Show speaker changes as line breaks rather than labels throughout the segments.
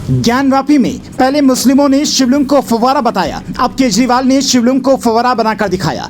ज्ञानवापी में पहले मुस्लिमों ने शिवलिंग को फव्वारा बताया, अब केजरीवाल ने शिवलिंग को फव्वारा बनाकर दिखाया।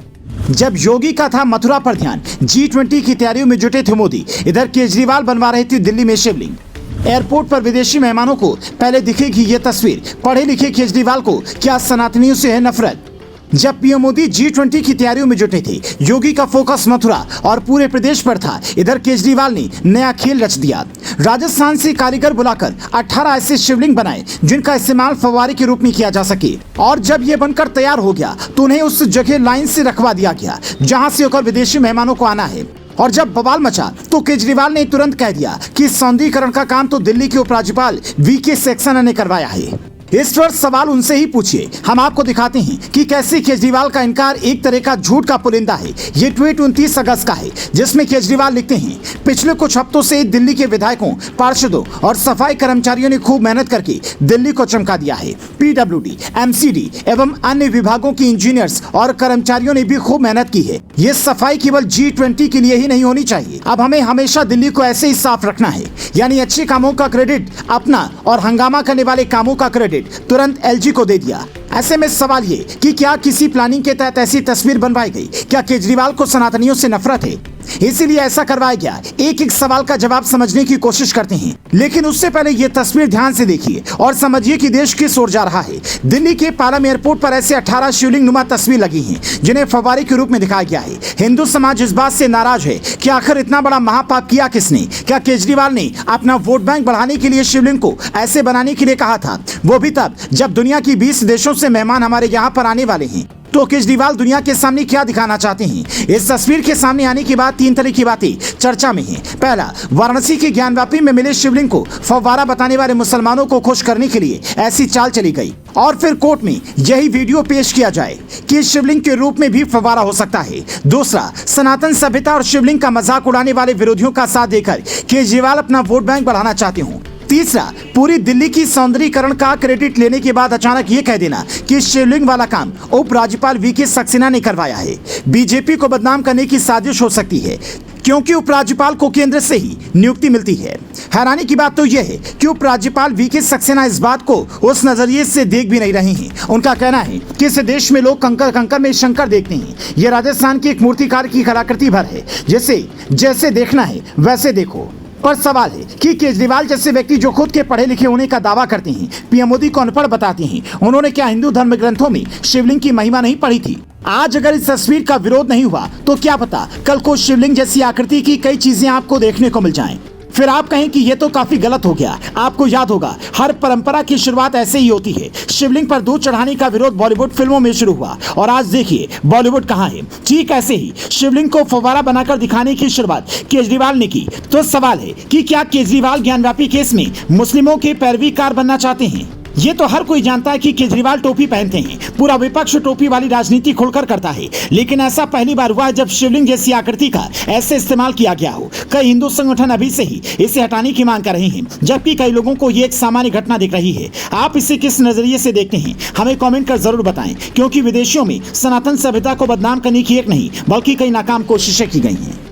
जब योगी का था मथुरा पर ध्यान, G20 की तैयारियों में जुटे थे मोदी, इधर केजरीवाल बनवा रहे थे दिल्ली में शिवलिंग। एयरपोर्ट पर विदेशी मेहमानों को पहले दिखेगी ये तस्वीर, पढ़े लिखे केजरीवाल को क्या सनातनियों से है नफरत। जब पीएम मोदी G20 की तैयारियों में जुटे थे, योगी का फोकस मथुरा और पूरे प्रदेश पर था, इधर केजरीवाल ने नया खेल रच दिया। राजस्थान से कारीगर बुलाकर 18 ऐसे शिवलिंग बनाए जिनका इस्तेमाल फव्वारे के रूप में किया जा सके, और जब ये बनकर तैयार हो गया तो उन्हें उस जगह लाइन से रखवा दिया गया जहां से होकर विदेशी मेहमानों को आना है। और जब बवाल मचा तो केजरीवाल ने तुरंत कह दिया कि सौंदर्यीकरण का काम तो दिल्ली के उपराज्यपाल VK सक्सेना ने करवाया है। इस पर सवाल उनसे ही पूछिए, हम आपको दिखाते हैं कि कैसे केजरीवाल का इनकार एक तरह का झूठ का पुलिंदा है। ये ट्वीट 29 अगस्त का है जिसमें केजरीवाल लिखते हैं, पिछले कुछ हफ्तों से दिल्ली के विधायकों, पार्षदों और सफाई कर्मचारियों ने खूब मेहनत करके दिल्ली को चमका दिया है। PWD, MCD एवं अन्य विभागों के इंजीनियर्स और कर्मचारियों ने भी खूब मेहनत की है। ये सफाई केवल G20 के लिए ही नहीं होनी चाहिए, अब हमें हमेशा दिल्ली को ऐसे ही साफ रखना है, यानी अच्छे कामों का क्रेडिट अपना और हंगामा करने वाले कामों का क्रेडिट तुरंत LG को दे दिया। ऐसे में सवाल ये कि क्या किसी प्लानिंग के तहत ऐसी तस्वीर बनवाई गई? क्या केजरीवाल को सनातनियों से नफरत है, इसीलिए ऐसा करवाया गया? एक एक सवाल का जवाब समझने की कोशिश करते हैं, लेकिन उससे पहले ये तस्वीर ध्यान से देखिए और समझिए कि देश किस ओर जा रहा है। दिल्ली के पालम एयरपोर्ट पर ऐसे 18 शिवलिंग नुमा तस्वीर लगी हैं जिन्हें फव्वारे के रूप में दिखाया गया है। हिंदू समाज इस बात से नाराज है कि आखिर इतना बड़ा महापाप किया किसने? क्या केजरीवाल ने अपना वोट बैंक बढ़ाने के लिए शिवलिंग को ऐसे बनाने के लिए कहा था, वो भी तब जब दुनिया की 20 देशों से मेहमान हमारे यहाँ पर आने वाले हैं? तो केजरीवाल दुनिया के सामने क्या दिखाना चाहते हैं? इस तस्वीर के सामने आने के बाद 3 तरह की बातें चर्चा में हैं। पहला, वाराणसी के ज्ञानवापी में मिले शिवलिंग को फव्वारा बताने वाले मुसलमानों को खुश करने के लिए ऐसी चाल चली गई, और फिर कोर्ट में यही वीडियो पेश किया जाए कि शिवलिंग के रूप में भी फव्वारा हो सकता है। दूसरा, सनातन सभ्यता और शिवलिंग का मजाक उड़ाने वाले विरोधियों का साथ देकर केजरीवाल अपना वोट बैंक बढ़ाना चाहते हो। तीसरा, पूरी दिल्ली की सौंदर्यीकरण का क्रेडिट लेने के बाद अचानक ये कह देना कि शिवलिंग वाला काम उपराज्यपाल VK सक्सेना ने करवाया है। बीजेपी को बदनाम करने की साजिश हो सकती है, क्योंकि उपराज्यपाल को केंद्र से ही नियुक्ति मिलती है। हैरानी की बात तो यह है कि उपराज्यपाल VK सक्सेना इस बात को उस नजरिए से देख भी नहीं रहे हैं। उनका कहना है कि इस देश में लोग कंकर कंकर में शंकर देखते हैं। यह राजस्थान की एक मूर्तिकार की कलाकृति भर है, जैसे देखना है वैसे देखो। पर सवाल है कि केजरीवाल जैसे व्यक्ति जो खुद के पढ़े लिखे होने का दावा करते हैं, पीएम मोदी को अनपढ़ बताते हैं, उन्होंने क्या हिंदू धर्म ग्रंथों में शिवलिंग की महिमा नहीं पढ़ी थी? आज अगर इस तस्वीर का विरोध नहीं हुआ तो क्या पता कल को शिवलिंग जैसी आकृति की कई चीजें आपको देखने को मिल जाएं। फिर आप कहें कि ये तो काफी गलत हो गया। आपको याद होगा, हर परंपरा की शुरुआत ऐसे ही होती है। शिवलिंग पर दूध चढ़ाने का विरोध बॉलीवुड फिल्मों में शुरू हुआ, और आज देखिए बॉलीवुड कहाँ है। ठीक ऐसे ही शिवलिंग को फव्वारा बनाकर दिखाने की शुरुआत केजरीवाल ने की। तो सवाल है कि क्या केजरीवाल ज्ञानवापी केस में मुस्लिमों के पैरवीकार बनना चाहते हैं? ये तो हर कोई जानता है कि केजरीवाल टोपी पहनते हैं, पूरा विपक्ष टोपी वाली राजनीति खुलकर करता है, लेकिन ऐसा पहली बार हुआ है जब शिवलिंग जैसी आकृति का ऐसे इस्तेमाल किया गया हो। कई हिंदू संगठन अभी से ही इसे हटाने की मांग कर रहे हैं, जबकि कई लोगों को ये एक सामान्य घटना दिख रही है। आप इसे किस नजरिए से देखते हैं, हमें कॉमेंट कर जरूर बताएं, क्योंकि विदेशों में सनातन सभ्यता को बदनाम करने की एक नहीं बल्कि कई नाकाम कोशिशें की गई हैं।